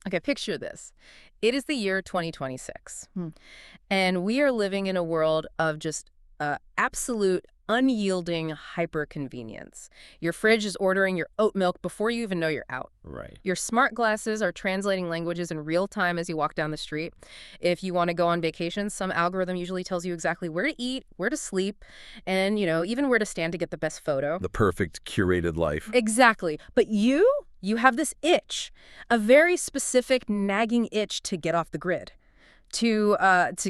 Okay, picture this. It is the year 2026, and we are living in a world of just absolute unyielding hyper-convenience. Your fridge is ordering your oat milk before you even know you're out. Right. Your smart glasses are translating languages in real time as you walk down the street. If you want to go on vacation, some algorithm usually tells you exactly where to eat, where to sleep, and, even where to stand to get the best photo. The perfect curated life. Exactly. But you have this itch, a very specific nagging itch to get off the grid, to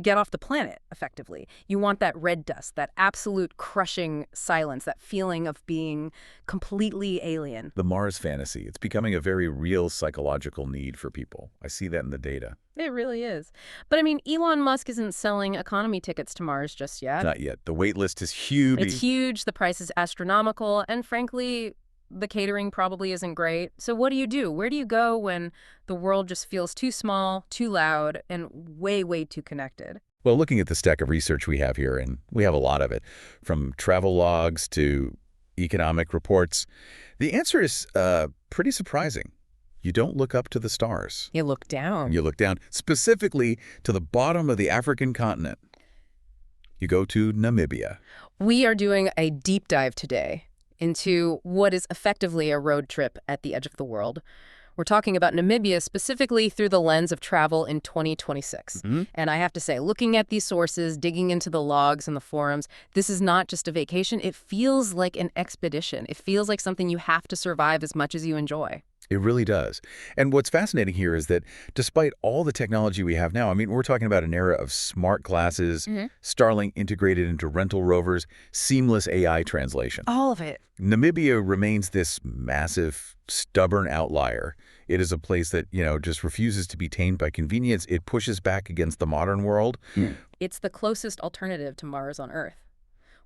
get off the planet, effectively. You want that red dust, that absolute crushing silence, that feeling of being completely alien. The Mars fantasy. It's becoming a very real psychological need for people. I see that in the data. It really is. But I mean, Elon Musk isn't selling economy tickets to Mars just yet. Not yet. The wait list is huge. It's huge, the price is astronomical, and frankly, the catering probably isn't great. So what do you do? Where do you go when the world just feels too small, too loud, and way, way too connected? Well, looking at the stack of research we have here, and we have a lot of it, from travel logs to economic reports, the answer is pretty surprising. You don't look up to the stars. You look down. You look down, specifically to the bottom of the African continent. You go to Namibia. We are doing a deep dive today into what is effectively a road trip at the edge of the world. We're talking about Namibia specifically through the lens of travel in 2026. And I have to say, looking at these sources, digging into the logs and the forums, this is not just a vacation. It feels like an expedition. It feels like something you have to survive as much as you enjoy. It really does. And what's fascinating here is that despite all the technology we have now, I mean, we're talking about an era of smart glasses, Starlink integrated into rental rovers, seamless AI translation. All of it. Namibia remains this massive, stubborn outlier. It is a place that, just refuses to be tamed by convenience. It pushes back against the modern world. It's the closest alternative to Mars on Earth.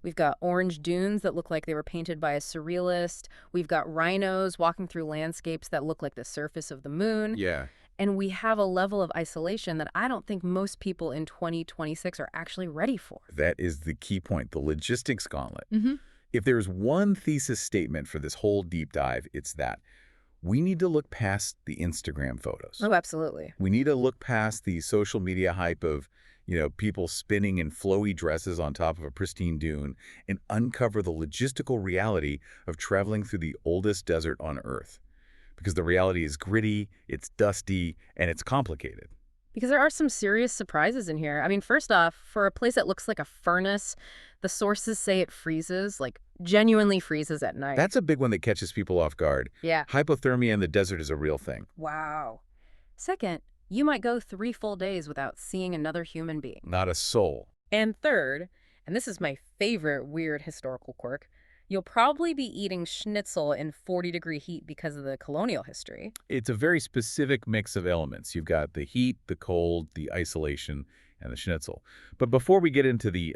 We've got orange dunes that look like they were painted by a surrealist. We've got rhinos walking through landscapes that look like the surface of the moon. Yeah. And we have a level of isolation that I don't think most people in 2026 are actually ready for. That is the key point, the logistics gauntlet. If there's one thesis statement for this whole deep dive, it's that we need to look past the Instagram photos. Oh, absolutely. We need to look past the social media hype of people spinning in flowy dresses on top of a pristine dune and uncover the logistical reality of traveling through the oldest desert on Earth. Because the reality is gritty, it's dusty, and it's complicated. Because there are some serious surprises in here. I mean, first off, for a place that looks like a furnace, the sources say it freezes, like genuinely freezes at night. That's a big one that catches people off guard. Yeah. Hypothermia in the desert is a real thing. Wow. Second, you might go 3 full days without seeing another human being. Not a soul. And third, and this is my favorite weird historical quirk, you'll probably be eating schnitzel in 40-degree heat because of the colonial history. It's a very specific mix of elements. You've got the heat, the cold, the isolation, and the schnitzel. But before we get into the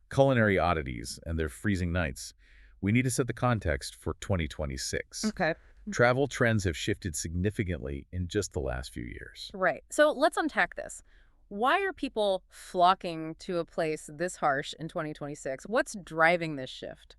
culinary oddities and their freezing nights, we need to set the context for 2026. Okay. Travel trends have shifted significantly in just the last few years. Right. So let's unpack this. Why are people flocking to a place this harsh in 2026? What's driving this shift?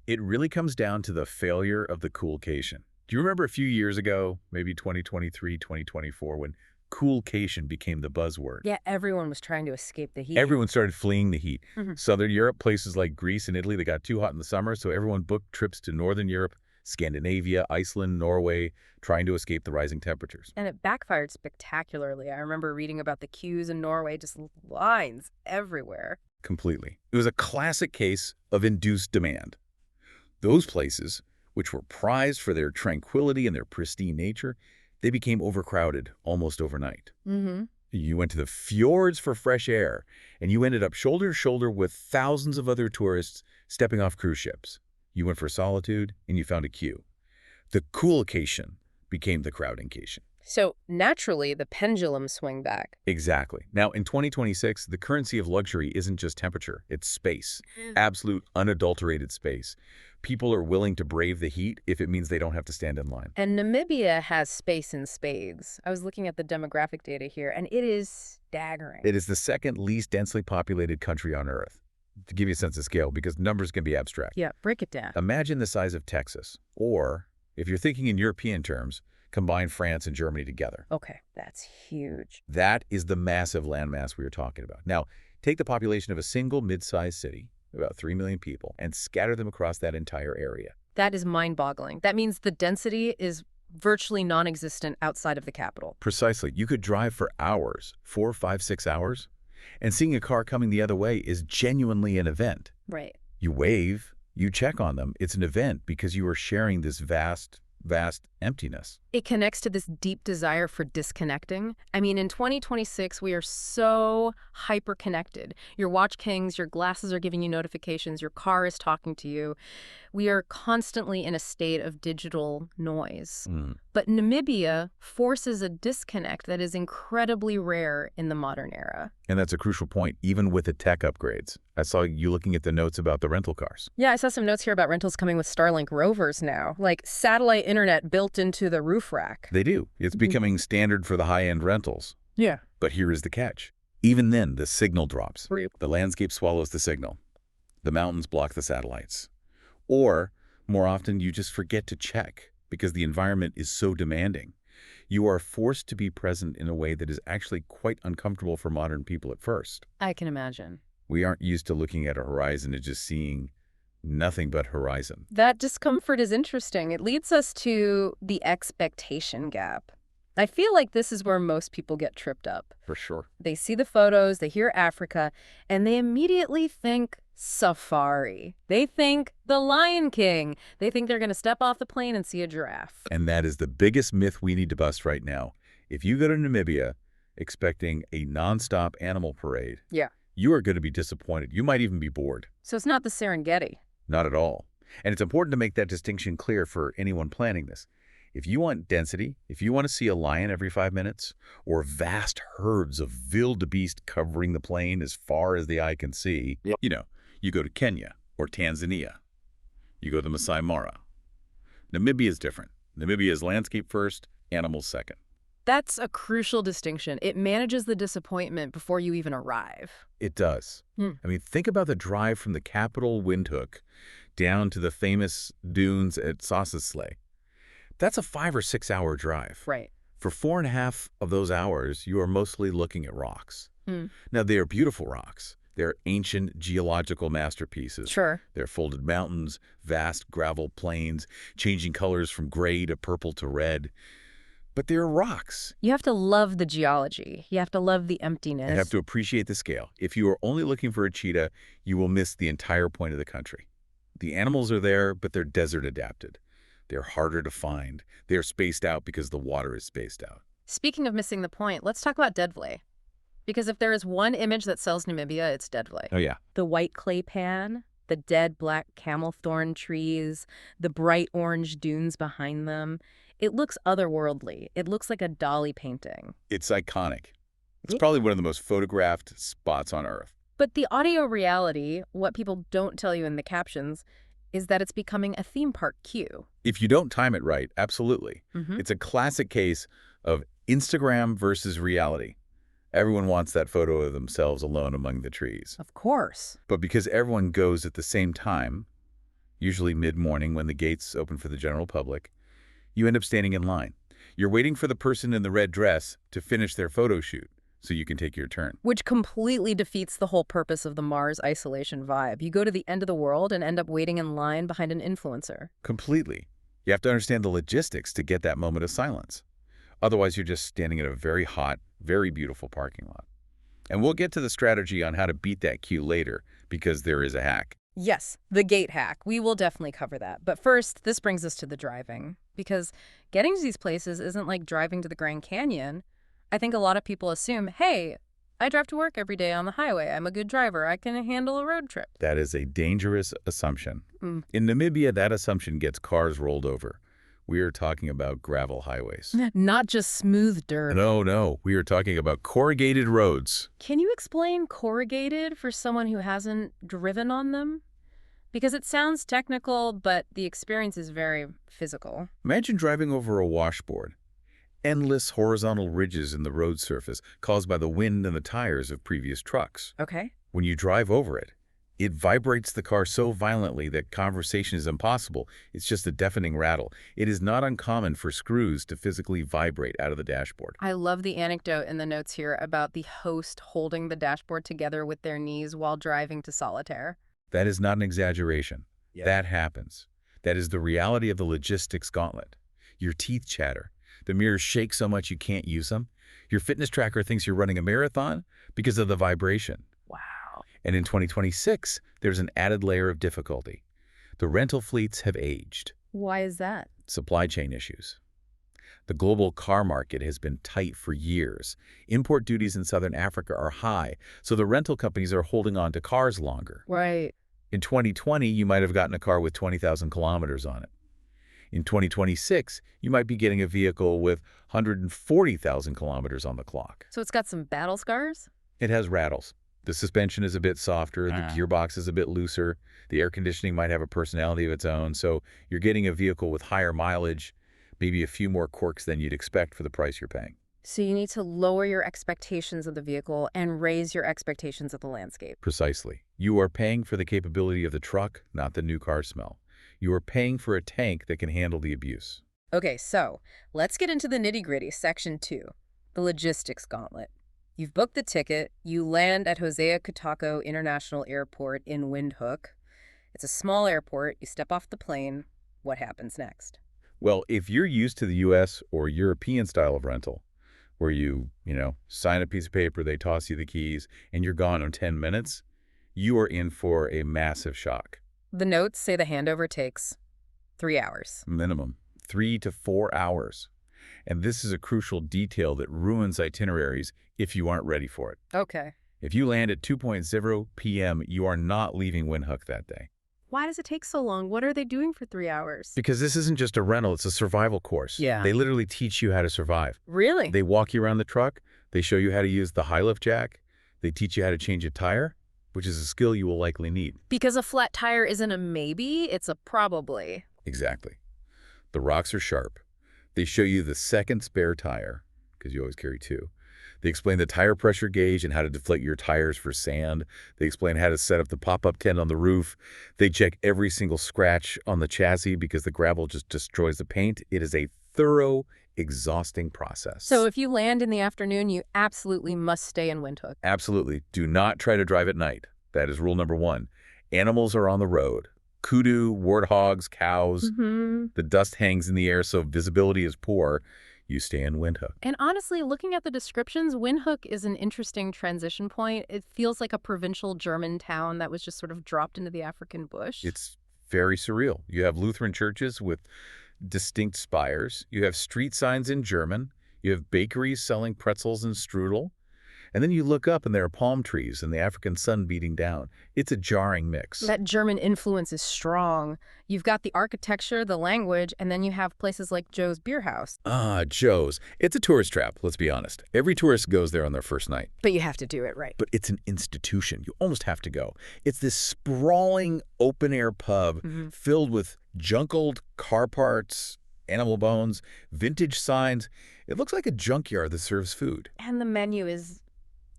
It really comes down to the failure of the coolcation. Do you remember a few years ago, maybe 2023, 2024, when coolcation became the buzzword? Yeah, everyone was trying to escape the heat. Everyone started fleeing the heat. Southern Europe, places like Greece and Italy, they got too hot in the summer, so everyone booked trips to Northern Europe, Scandinavia, Iceland, Norway, trying to escape the rising temperatures. And it backfired spectacularly. I remember reading about the queues in Norway, just lines everywhere. Completely. It was a classic case of induced demand. Those places, which were prized for their tranquility and their pristine nature, they became overcrowded almost overnight. You went to the fjords for fresh air, and you ended up shoulder to shoulder with thousands of other tourists stepping off cruise ships. You went for solitude, and you found a queue. The coolcation became the crowdingcation. So naturally, the pendulum swung back. Exactly. Now, in 2026, the currency of luxury isn't just temperature, it's space. Absolute, unadulterated space. People are willing to brave the heat if it means they don't have to stand in line. And Namibia has space in spades. I was looking at the demographic data here, and it is staggering. It is the second least densely populated country on Earth. To give you a sense of scale, because numbers can be abstract. Yeah, break it down. Imagine the size of Texas, or, if you're thinking in European terms, combine France and Germany together. Okay, that's huge. That is the massive landmass we were talking about. Now, take the population of a single mid-sized city, about 3 million people, and scatter them across that entire area. That is mind-boggling. That means the density is virtually non-existent outside of the capital. Precisely. You could drive for hours, 4, 5, 6 hours, and seeing a car coming the other way is genuinely an event. Right. You wave, you check on them. It's an event because you are sharing this vast emptiness. It connects to this deep desire for disconnecting. I mean, in 2026, we are so hyper-connected. Your watch kings, your glasses are giving you notifications, your car is talking to you. We are constantly in a state of digital noise. But Namibia forces a disconnect that is incredibly rare in the modern era. And that's a crucial point, even with the tech upgrades. I saw you looking at the notes about the rental cars. Yeah, I saw some notes here about rentals coming with Starlink rovers now, like satellite internet built into the roof rack. They do. It's becoming standard for the high-end rentals. Yeah. But here is the catch. Even then, the signal drops. Right. The landscape swallows the signal. The mountains block the satellites. Or, more often, you just forget to check because the environment is so demanding. You are forced to be present in a way that is actually quite uncomfortable for modern people at first. I can imagine. We aren't used to looking at a horizon and just seeing nothing but horizon. That discomfort is interesting. It leads us to the expectation gap. I feel like this is where most people get tripped up. For sure. They see the photos, they hear Africa, and they immediately think safari. They think the Lion King. They think they're going to step off the plane and see a giraffe. And that is the biggest myth we need to bust right now. If you go to Namibia expecting a nonstop animal parade, Yeah. you are going to be disappointed. You might even be bored. So it's not the Serengeti. Not at all. And it's important to make that distinction clear for anyone planning this. If you want density, if you want to see a lion every 5 minutes, or vast herds of wildebeest covering the plain as far as the eye can see, you go to Kenya or Tanzania. You go to the Masai Mara. Namibia is different. Namibia is landscape first, animals second. That's a crucial distinction. It manages the disappointment before you even arrive. It does. I mean, think about the drive from the capital Windhoek down to the famous dunes at Sossusvlei. That's a 5 or 6 hour drive. Right. For 4.5 of those hours, you are mostly looking at rocks. Now, they are beautiful rocks. They're ancient geological masterpieces. Sure. They're folded mountains, vast gravel plains, changing colors from gray to purple to red. But they're rocks. You have to love the geology. You have to love the emptiness. You have to appreciate the scale. If you are only looking for a cheetah, you will miss the entire point of the country. The animals are there, but they're desert adapted. They're harder to find. They're spaced out because the water is spaced out. Speaking of missing the point, let's talk about Deadvlei. Because if there is one image that sells Namibia, it's Deadvlei. Oh, yeah. The white clay pan, the dead black camel thorn trees, the bright orange dunes behind them. It looks otherworldly. It looks like a Dali painting. It's iconic. It's probably one of the most photographed spots on Earth. But the audio reality, what people don't tell you in the captions, is that it's becoming a theme park queue. If you don't time it right, absolutely. Mm-hmm. It's a classic case of Instagram versus reality. Everyone wants that photo of themselves alone among the trees. Of course. But because everyone goes at the same time, usually mid-morning when the gates open for the general public, you end up standing in line. You're waiting for the person in the red dress to finish their photo shoot so you can take your turn. Which completely defeats the whole purpose of the Mars isolation vibe. You go to the end of the world and end up waiting in line behind an influencer. Completely. You have to understand the logistics to get that moment of silence. Otherwise, you're just standing in a very hot, very beautiful parking lot. And we'll get to the strategy on how to beat that queue later, because there is a hack. Yes, the gate hack. We will definitely cover that. But first, this brings us to the driving. Because getting to these places isn't like driving to the Grand Canyon. I think a lot of people assume, hey, I drive to work every day on the highway. I'm a good driver. I can handle a road trip. That is a dangerous assumption. In Namibia, that assumption gets cars rolled over. We are talking about gravel highways. Not just smooth dirt. No. We are talking about corrugated roads. Can you explain corrugated for someone who hasn't driven on them? Because it sounds technical, but the experience is very physical. Imagine driving over a washboard. Endless horizontal ridges in the road surface caused by the wind and the tires of previous trucks. Okay. When you drive over it, It vibrates the car so violently that conversation is impossible. It's just a deafening rattle. It is not uncommon for screws to physically vibrate out of the dashboard. I love the anecdote in the notes here about the host holding the dashboard together with their knees while driving to Solitaire. That is not an exaggeration. Yeah. That happens. That is the reality of the logistics gauntlet. Your teeth chatter. The mirrors shake so much you can't use them. Your fitness tracker thinks you're running a marathon because of the vibration. Wow. And in 2026, there's an added layer of difficulty. The rental fleets have aged. Why is that? Supply chain issues. The global car market has been tight for years. Import duties in Southern Africa are high, so the rental companies are holding on to cars longer. Right. In 2020, you might have gotten a car with 20,000 kilometers on it. In 2026, you might be getting a vehicle with 140,000 kilometers on the clock. So it's got some battle scars? It has rattles. The suspension is a bit softer, the Ah. gearbox is a bit looser, the air conditioning might have a personality of its own, so you're getting a vehicle with higher mileage, maybe a few more quirks than you'd expect for the price you're paying. So you need to lower your expectations of the vehicle and raise your expectations of the landscape. Precisely. You are paying for the capability of the truck, not the new car smell. You are paying for a tank that can handle the abuse. Okay, so let's get into the nitty-gritty, section 2, the logistics gauntlet. You've booked the ticket, you land at Hosea Kutako International Airport in Windhoek. It's a small airport, you step off the plane. What happens next? Well, if you're used to the U.S. or European style of rental, where you sign a piece of paper, they toss you the keys, and you're gone in 10 minutes, you are in for a massive shock. The notes say the handover takes 3 hours. Minimum 3 to 4 hours. And this is a crucial detail that ruins itineraries if you aren't ready for it. Okay. If you land at 2:00 p.m., you are not leaving Windhoek that day. Why does it take so long? What are they doing for 3 hours? Because this isn't just a rental, it's a survival course. Yeah. They literally teach you how to survive. Really? They walk you around the truck, they show you how to use the high lift jack, they teach you how to change a tire, which is a skill you will likely need. Because a flat tire isn't a maybe, it's a probably. Exactly. The rocks are sharp. They show you the second spare tire, because you always carry two. They explain the tire pressure gauge and how to deflate your tires for sand. They explain how to set up the pop-up tent on the roof. They check every single scratch on the chassis because the gravel just destroys the paint. It is a thorough, exhausting process. So if you land in the afternoon, you absolutely must stay in Windhoek. Absolutely. Do not try to drive at night. That is rule number 1. Animals are on the road. Kudu, warthogs, cows. The dust hangs in the air, so visibility is poor. You stay in Windhoek. And honestly, looking at the descriptions, Windhoek is an interesting transition point. It feels like a provincial German town that was just sort of dropped into the African bush. It's very surreal. You have Lutheran churches with distinct spires. You have street signs in German. You have bakeries selling pretzels and strudel. And then you look up and there are palm trees and the African sun beating down. It's a jarring mix. That German influence is strong. You've got the architecture, the language, and then you have places like Joe's Beer House. Ah, Joe's. It's a tourist trap, let's be honest. Every tourist goes there on their first night. But you have to do it right. But it's an institution. You almost have to go. It's this sprawling open-air pub filled with junk-old car parts, animal bones, vintage signs. It looks like a junkyard that serves food. And the menu is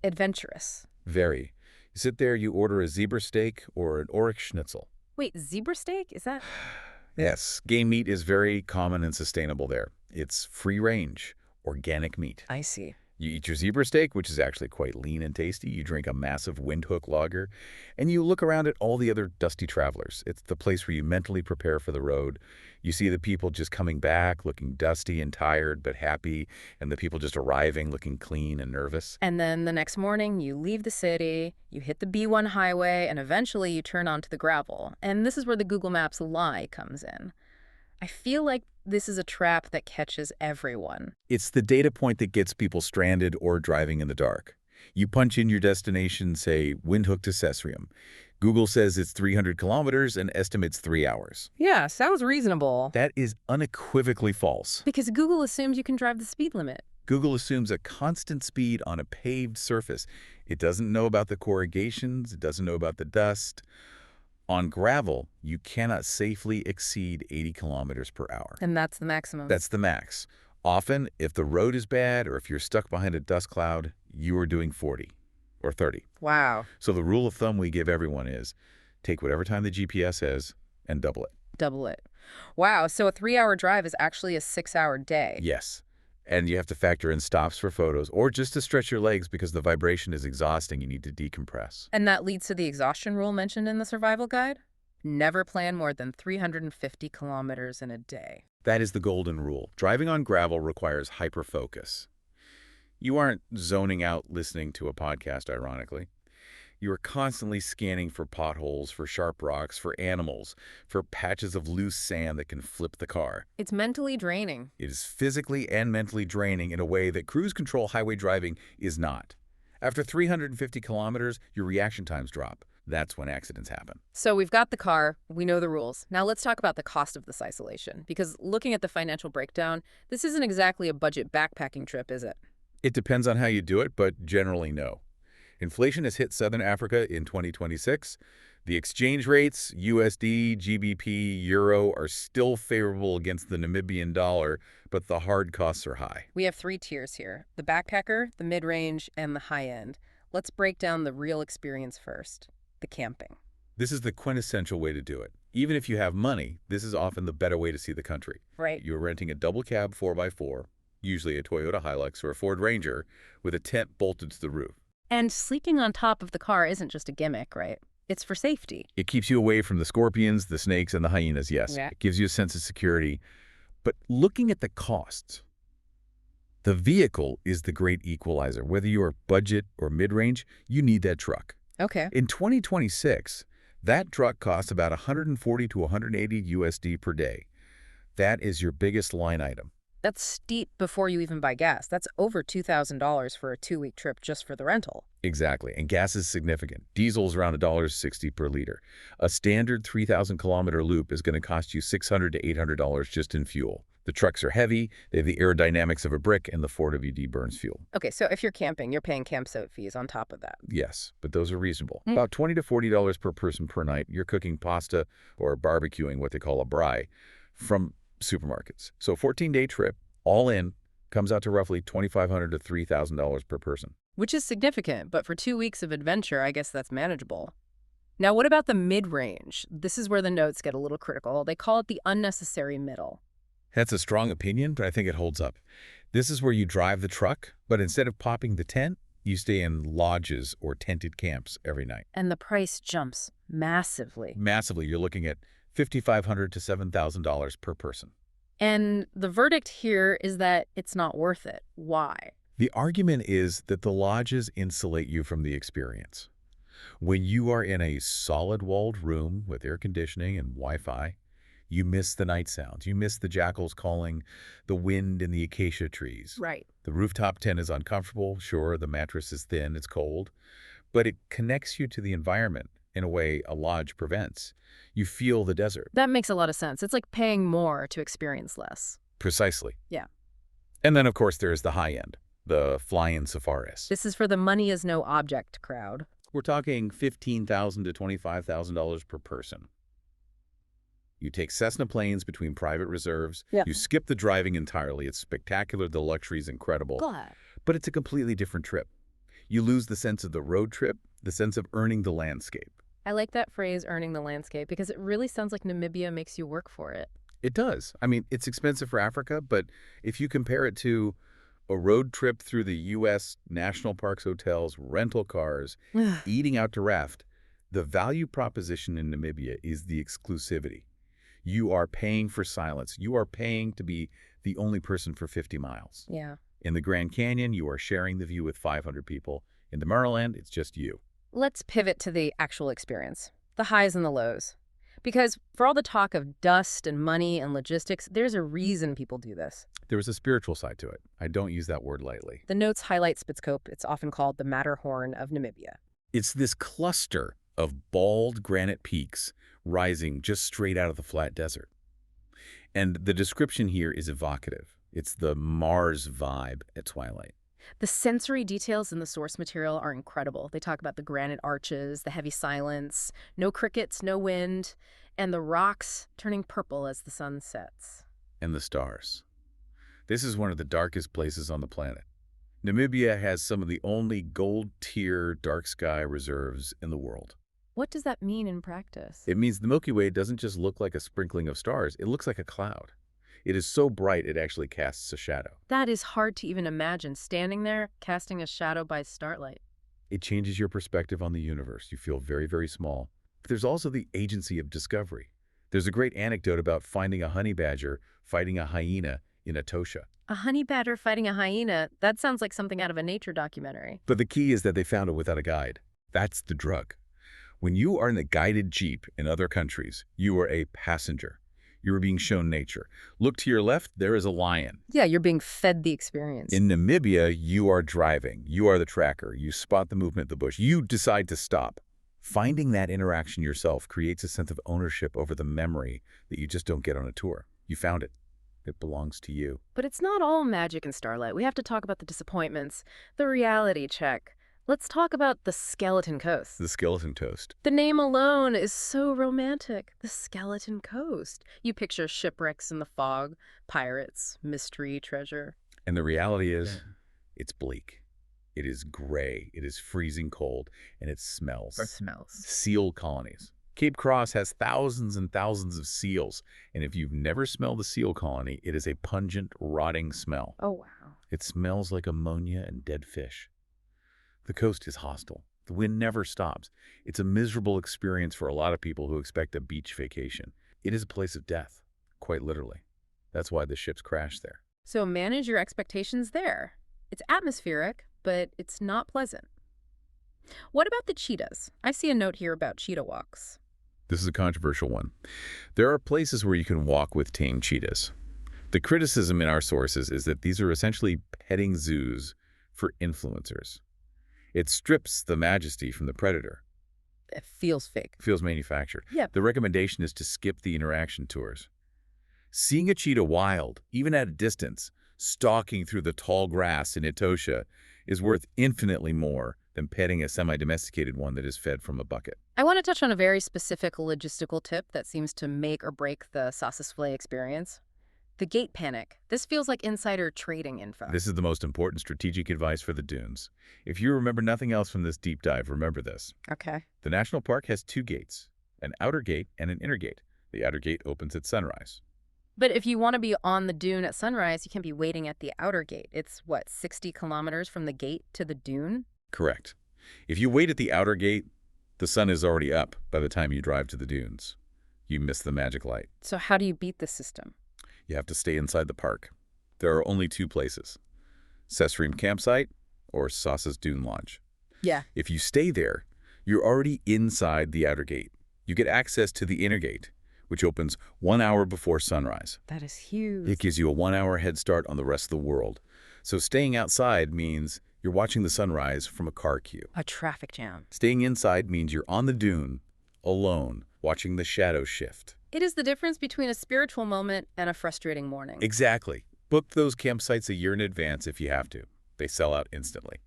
adventurous. Very. You sit there, you order a zebra steak or an oryx schnitzel. Wait, zebra steak? Is that? Yes, game meat is very common and sustainable there. It's free-range, organic meat. I see. You eat your zebra steak, which is actually quite lean and tasty. You drink a massive Windhoek lager, and you look around at all the other dusty travelers. It's the place where you mentally prepare for the road. You see the people just coming back, looking dusty and tired, but happy, and the people just arriving, looking clean and nervous. And then the next morning, you leave the city, you hit the B1 highway, and eventually you turn onto the gravel. And this is where the Google Maps lie comes in. I feel like this is a trap that catches everyone. It's the data point that gets people stranded or driving in the dark. You punch in your destination, say, Windhoek to Cesarium. Google says it's 300 kilometers and estimates 3 hours. Yeah, sounds reasonable. That is unequivocally false. Because Google assumes you can drive the speed limit. Google assumes a constant speed on a paved surface. It doesn't know about the corrugations. It doesn't know about the dust. On gravel, you cannot safely exceed 80 kilometers per hour. And that's the maximum. That's the max. Often, if the road is bad or if you're stuck behind a dust cloud, you are doing 40 or 30. Wow. So the rule of thumb we give everyone is take whatever time the GPS says and double it. Double it. Wow, so a 3-hour drive is actually a 6-hour day. Yes. And you have to factor in stops for photos or just to stretch your legs because the vibration is exhausting. You need to decompress. And that leads to the exhaustion rule mentioned in the survival guide. Never plan more than 350 kilometers in a day. That is the golden rule. Driving on gravel requires hyperfocus. You aren't zoning out listening to a podcast, ironically. You are constantly scanning for potholes, for sharp rocks, for animals, for patches of loose sand that can flip the car. It's mentally draining. It is physically and mentally draining in a way that cruise control highway driving is not. After 350 kilometers, your reaction times drop. That's when accidents happen. So we've got the car, we know the rules. Now let's talk about the cost of this isolation, because looking at the financial breakdown, this isn't exactly a budget backpacking trip, is it? It depends on how you do it, but generally no. Inflation has hit Southern Africa in 2026. The exchange rates, USD, GBP, Euro, are still favorable against the Namibian dollar, but the hard costs are high. We have 3 tiers here, the backpacker, the mid-range, and the high-end. Let's break down the real experience first, the camping. This is the quintessential way to do it. Even if you have money, this is often the better way to see the country. Right. You're renting a double cab 4x4, usually a Toyota Hilux or a Ford Ranger, with a tent bolted to the roof. And sleeping on top of the car isn't just a gimmick, right? It's for safety. It keeps you away from the scorpions, the snakes, and the hyenas, yes. Yeah. It gives you a sense of security. But looking at the costs, the vehicle is the great equalizer. Whether you are budget or mid-range, you need that truck. Okay. In 2026, that truck costs about 140 to 180 USD per day. That is your biggest line item. That's steep before you even buy gas. That's over $2,000 for a 2-week trip just for the rental. Exactly, and gas is significant. Diesel's around $1.60 per liter. A standard 3,000-kilometer loop is going to cost you $600 to $800 just in fuel. The trucks are heavy, they have the aerodynamics of a brick, and the 4WD burns fuel. Okay, so if you're camping, you're paying campsite fees on top of that. Yes, but those are reasonable. About $20 to $40 per person per night. You're cooking pasta or barbecuing what they call a braai from supermarkets. So a 14-day trip, all in, comes out to roughly $2,500 to $3,000 per person. Which is significant, but for 2 weeks of adventure, I guess that's manageable. Now, what about the mid-range? This is where the notes get a little critical. They call it the unnecessary middle. That's a strong opinion, but I think it holds up. This is where you drive the truck, but instead of popping the tent, you stay in lodges or tented camps every night. And the price jumps massively. Massively, you're looking at $5,500 to $7,000 per person. And the verdict here is that it's not worth it. Why? The argument is that the lodges insulate you from the experience. When you are in a solid-walled room with air conditioning and Wi-Fi, you miss the night sounds. You miss the jackals calling, the wind in the acacia trees. Right. The rooftop tent is uncomfortable. Sure, the mattress is thin, it's cold, but it connects you to the environment in a way a lodge prevents. You feel the desert. That makes a lot of sense. It's like paying more to experience less. Precisely. Yeah. And then, of course, there's the high end, the fly-in safaris. This is for the money-is-no-object crowd. We're talking $15,000 to $25,000 per person. You take Cessna planes between private reserves. Yeah. You skip the driving entirely. It's spectacular. The luxury is incredible. God. But it's a completely different trip. You lose the sense of the road trip, the sense of earning the landscape. I like that phrase, earning the landscape, because it really sounds like Namibia makes you work for it. It does. I mean, it's expensive for Africa, but if you compare it to a road trip through the U.S. national parks, hotels, rental cars, eating out to raft, the value proposition in Namibia is the exclusivity. You are paying for silence. You are paying to be the only person for 50 miles. Yeah. In the Grand Canyon, you are sharing the view with 500 people. In the Maryland, it's just you. Let's pivot to the actual experience, the highs and the lows. Because for all the talk of dust and money and logistics, there's a reason people do this. There was a spiritual side to it. I don't use that word lightly. The notes highlight Spitzkope. It's often called the Matterhorn of Namibia. It's this cluster of bald granite peaks rising just straight out of the flat desert. And the description here is evocative. It's the Mars vibe at twilight. The sensory details in the source material are incredible. They talk about the granite arches, the heavy silence, no crickets, no wind, and the rocks turning purple as the sun sets. And the stars. This is one of the darkest places on the planet. Namibia has some of the only gold-tier dark sky reserves in the world. What does that mean in practice? It means the Milky Way doesn't just look like a sprinkling of stars, it looks like a cloud. It is so bright it actually casts a shadow. That is hard to even imagine, standing there, casting a shadow by starlight. It changes your perspective on the universe. You feel very, very small. But there's also the agency of discovery. There's a great anecdote about finding a honey badger fighting a hyena in Etosha. A honey badger fighting a hyena? That sounds like something out of a nature documentary. But the key is that they found it without a guide. That's the drug. When you are in a guided jeep in other countries, you are a passenger. You are being shown nature. Look to your left, there is a lion. Yeah, you're being fed the experience. In Namibia, you are driving. You are the tracker. You spot the movement of the bush. You decide to stop. Finding that interaction yourself creates a sense of ownership over the memory that you just don't get on a tour. You found it. It belongs to you. But it's not all magic and starlight. We have to talk about the disappointments, the reality check. Let's talk about the Skeleton Coast. The Skeleton Coast. The name alone is so romantic. The Skeleton Coast. You picture shipwrecks in the fog, pirates, mystery, treasure. And the reality is, it's bleak. It is gray. It is freezing cold, and it smells. Or smells. Seal colonies. Cape Cross has thousands and thousands of seals, and if you've never smelled a seal colony, it is a pungent, rotting smell. Oh, wow. It smells like ammonia and dead fish. The coast is hostile. The wind never stops. It's a miserable experience for a lot of people who expect a beach vacation. It is a place of death, quite literally. That's why the ships crash there. So manage your expectations there. It's atmospheric, but it's not pleasant. What about the cheetahs? I see a note here about cheetah walks. This is a controversial one. There are places where you can walk with tame cheetahs. The criticism in our sources is that these are essentially petting zoos for influencers. It strips the majesty from the predator. It feels fake. It feels manufactured. Yeah. The recommendation is to skip the interaction tours. Seeing a cheetah wild, even at a distance, stalking through the tall grass in Etosha, is worth infinitely more than petting a semi-domesticated one that is fed from a bucket. I want to touch on a very specific logistical tip that seems to make or break the sauce experience. The gate panic. This feels like insider trading info. This is the most important strategic advice for the dunes. If you remember nothing else from this deep dive, remember this. Okay. The national park has two gates, an outer gate and an inner gate. The outer gate opens at sunrise. But if you want to be on the dune at sunrise, you can't be waiting at the outer gate. It's, what, 60 kilometers from the gate to the dune? Correct. If you wait at the outer gate, the sun is already up by the time you drive to the dunes. You miss the magic light. So how do you beat this system? You have to stay inside the park. There are only two places, Sesream Campsite or Sauce's Dune Lodge. Yeah. If you stay there, you're already inside the outer gate. You get access to the inner gate, which opens 1 hour before sunrise. That is huge. It gives you a 1 hour head start on the rest of the world. So staying outside means you're watching the sunrise from a car queue. A traffic jam. Staying inside means you're on the dune, alone, watching the shadows shift. It is the difference between a spiritual moment and a frustrating morning. Exactly. Book those campsites a year in advance if you have to. They sell out instantly.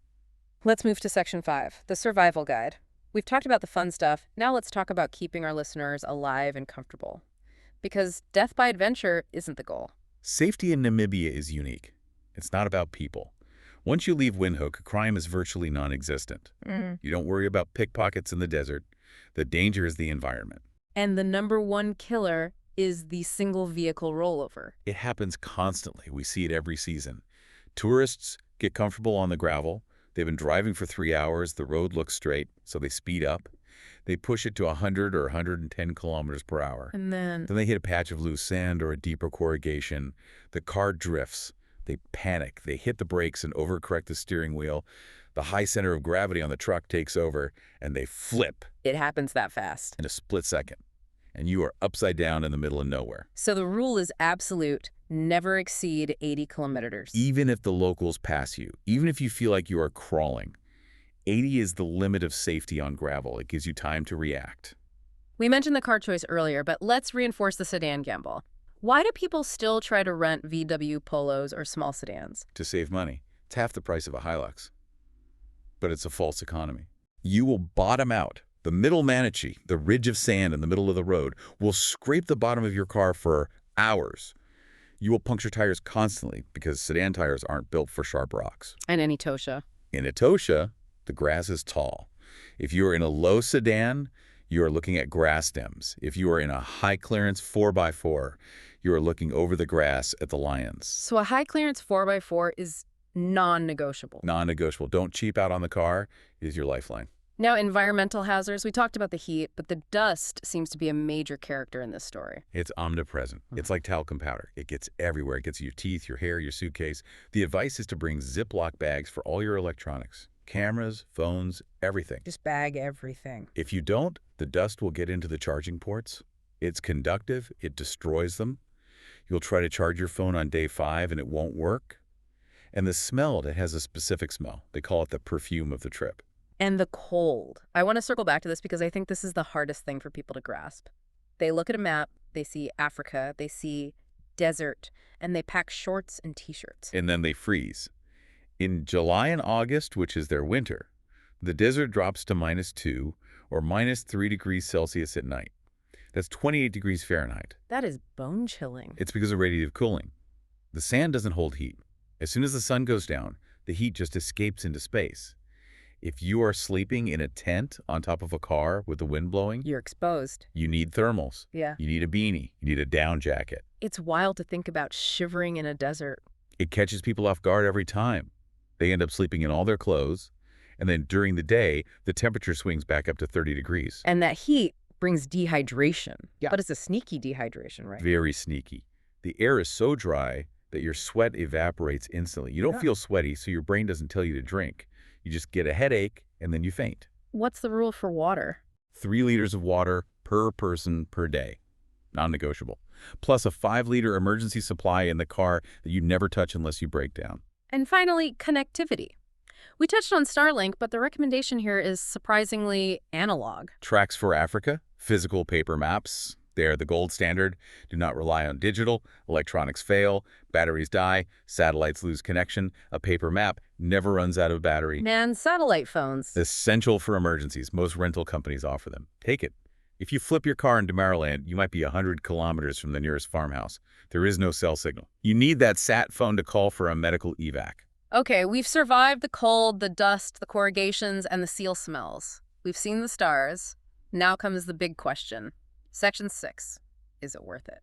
Let's move to Section 5, the survival guide. We've talked about the fun stuff. Now let's talk about keeping our listeners alive and comfortable. Because death by adventure isn't the goal. Safety in Namibia is unique. It's not about people. Once you leave Windhoek, crime is virtually non-existent. You don't worry about pickpockets in the desert. The danger is the environment. And the #1 killer is the single vehicle rollover. It happens constantly. We see it every season. Tourists get comfortable on the gravel. They've been driving for 3 hours. The road looks straight, so they speed up. They push it to 100 or 110 kilometers per hour. And then Then they hit a patch of loose sand or a deeper corrugation. The car drifts. They panic. They hit the brakes and overcorrect the steering wheel. The high center of gravity on the truck takes over, and they flip it happens that fast. in a split second. And you are upside down in the middle of nowhere. So the rule is absolute. Never exceed 80 kilometers. Even if the locals pass you, even if you feel like you are crawling, 80 is the limit of safety on gravel. It gives you time to react. We mentioned the car choice earlier, but let's reinforce the sedan gamble. Why do people still try to rent VW Polos or small sedans? To save money, it's half the price of a Hilux. But it's a false economy. You will bottom out. The middle Manichi, the ridge of sand in the middle of the road, will scrape the bottom of your car for hours. You will puncture tires constantly because sedan tires aren't built for sharp rocks. And any Tosha. In Etosha, the grass is tall. If you are in a low sedan, you are looking at grass stems. If you are in a high-clearance 4x4, you are looking over the grass at the lions. So a high-clearance 4x4 is non-negotiable. Non-negotiable. Don't cheap out on the car. It is your lifeline. Now, environmental hazards. We talked about the heat, but the dust seems to be a major character in this story. It's omnipresent. It's like talcum powder. It gets everywhere. It gets in your teeth, your hair, your suitcase. The advice is to bring Ziploc bags for all your electronics. Cameras, phones, everything. Just bag everything. If you don't, the dust will get into the charging ports. It's conductive. It destroys them. You'll try to charge your phone on day 5 and it won't work. And the smell, it has a specific smell. They call it the perfume of the trip. And the cold. I want to circle back to this because I think this is the hardest thing for people to grasp. They look at a map, they see Africa, they see desert, and they pack shorts and T-shirts. And then they freeze. In July and August, which is their winter, the desert drops to -2 or -3 degrees Celsius at night. That's 28 degrees Fahrenheit. That is bone-chilling. It's because of radiative cooling. The sand doesn't hold heat. As soon as the sun goes down, the heat just escapes into space. If you are sleeping in a tent on top of a car with the wind blowing, You're exposed. you need thermals. Yeah. You need a beanie. You need a down jacket. It's wild to think about shivering in a desert. It catches people off guard every time. They end up sleeping in all their clothes, and then during the day, the temperature swings back up to 30 degrees. And that heat brings dehydration. Yeah. But it's a sneaky dehydration, right? Very sneaky. The air is so dry that your sweat evaporates instantly. You don't feel sweaty, so your brain doesn't tell you to drink. You just get a headache, and then you faint. What's the rule for water? 3 liters of water per person per day. Non-negotiable. Plus a 5-liter emergency supply in the car that you never touch unless you break down. And finally, connectivity. We touched on Starlink, but the recommendation here is surprisingly analog. Tracks for Africa, physical paper maps. They are the gold standard. Do not rely on digital. Electronics fail. Batteries die. Satellites lose connection. A paper map never runs out of battery. Man, satellite phones. Essential for emergencies. Most rental companies offer them. Take it. If you flip your car in Damaraland, you might be 100 kilometers from the nearest farmhouse. There is no cell signal. You need that sat phone to call for a medical evac. Okay, we've survived the cold, the dust, the corrugations, and the seal smells. We've seen the stars. Now comes the big question. Section 6. Is it worth it?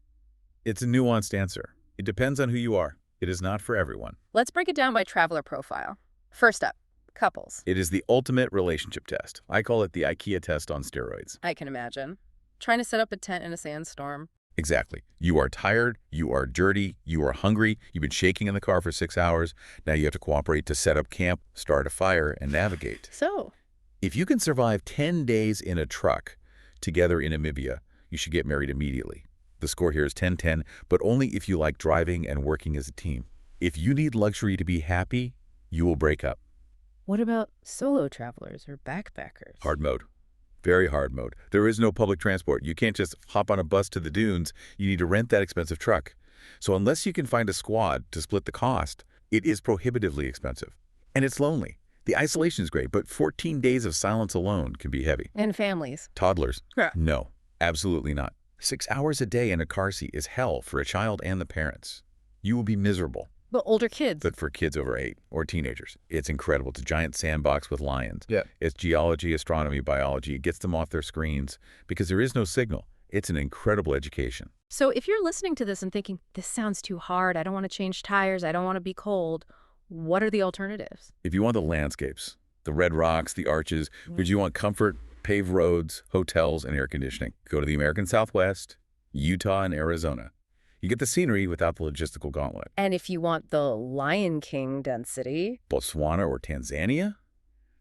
It's a nuanced answer. It depends on who you are. It is not for everyone. Let's break it down by traveler profile. First up, couples. It is the ultimate relationship test. I call it the IKEA test on steroids. I can imagine. Trying to set up a tent in a sandstorm. Exactly. You are tired, you are dirty, you are hungry, you've been shaking in the car for 6 hours. Now you have to cooperate to set up camp, start a fire, and navigate. So, If you can survive 10 days in a truck together in Namibia, you should get married immediately. The score here is 10-10, but only if you like driving and working as a team. If you need luxury to be happy, you will break up. what about solo travelers or backpackers? Hard mode. Very hard mode. There is no public transport. You can't just hop on a bus to the dunes. You need to rent that expensive truck. So unless you can find a squad to split the cost, it is prohibitively expensive. And it's lonely. The isolation is great, but 14 days of silence alone can be heavy. And families. Toddlers? Yeah. No, absolutely not. 6 hours a day in a car seat is hell for a child and the parents. You will be miserable. But older kids. But for kids over 8 or teenagers, it's incredible. It's a giant sandbox with lions. Yeah. It's geology, astronomy, biology. It gets them off their screens because there is no signal. It's an incredible education. So if you're listening to this and thinking, this sounds too hard, I don't want to change tires, I don't want to be cold, what are the alternatives? If you want the landscapes, the red rocks, the arches, but you want comfort, paved roads, hotels, and air conditioning, go to the American Southwest, Utah, and Arizona. You get the scenery without the logistical gauntlet. And if you want the Lion King density, Botswana or Tanzania?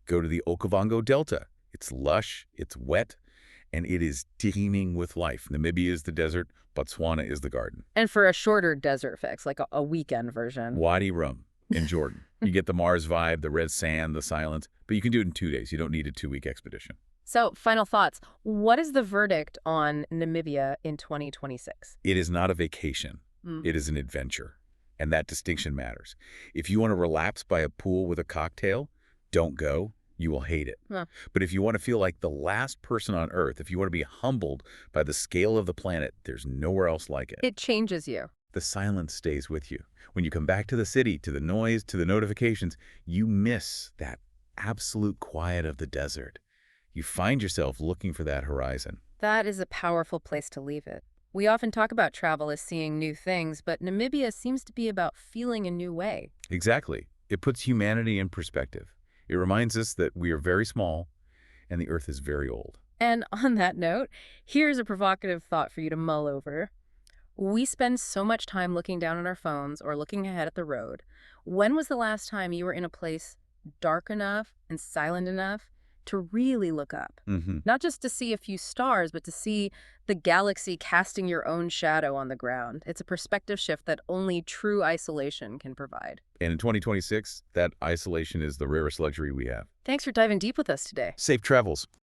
Go to the Okavango Delta. It's lush, it's wet, and it is teeming with life. Namibia is the desert, Botswana is the garden. and for a shorter desert fix, like a weekend version. Wadi Rum in Jordan. You get the Mars vibe, the red sand, the silence, but you can do it in 2 days. You don't need a 2-week expedition. So, final thoughts. What is the verdict on Namibia in 2026? It is not a vacation. Mm. It is an adventure, and that distinction matters. If you want to relapse by a pool with a cocktail, don't go. You will hate it. Huh. But if you want to feel like the last person on Earth, if you want to be humbled by the scale of the planet, there's nowhere else like it. It changes you. The silence stays with you. When you come back to the city, to the noise, to the notifications, you miss that absolute quiet of the desert. You find yourself looking for that horizon. That is a powerful place to leave it. We often talk about travel as seeing new things, but Namibia seems to be about feeling a new way. Exactly. It puts humanity in perspective. It reminds us that we are very small and the earth is very old. And on that note, here's a provocative thought for you to mull over. We spend so much time looking down at our phones or looking ahead at the road. When was the last time you were in a place dark enough and silent enough to really look up? Not just to see a few stars, but to see the galaxy casting your own shadow on the ground. It's a perspective shift that only true isolation can provide. And in 2026, that isolation is the rarest luxury we have. Thanks for diving deep with us today. Safe travels.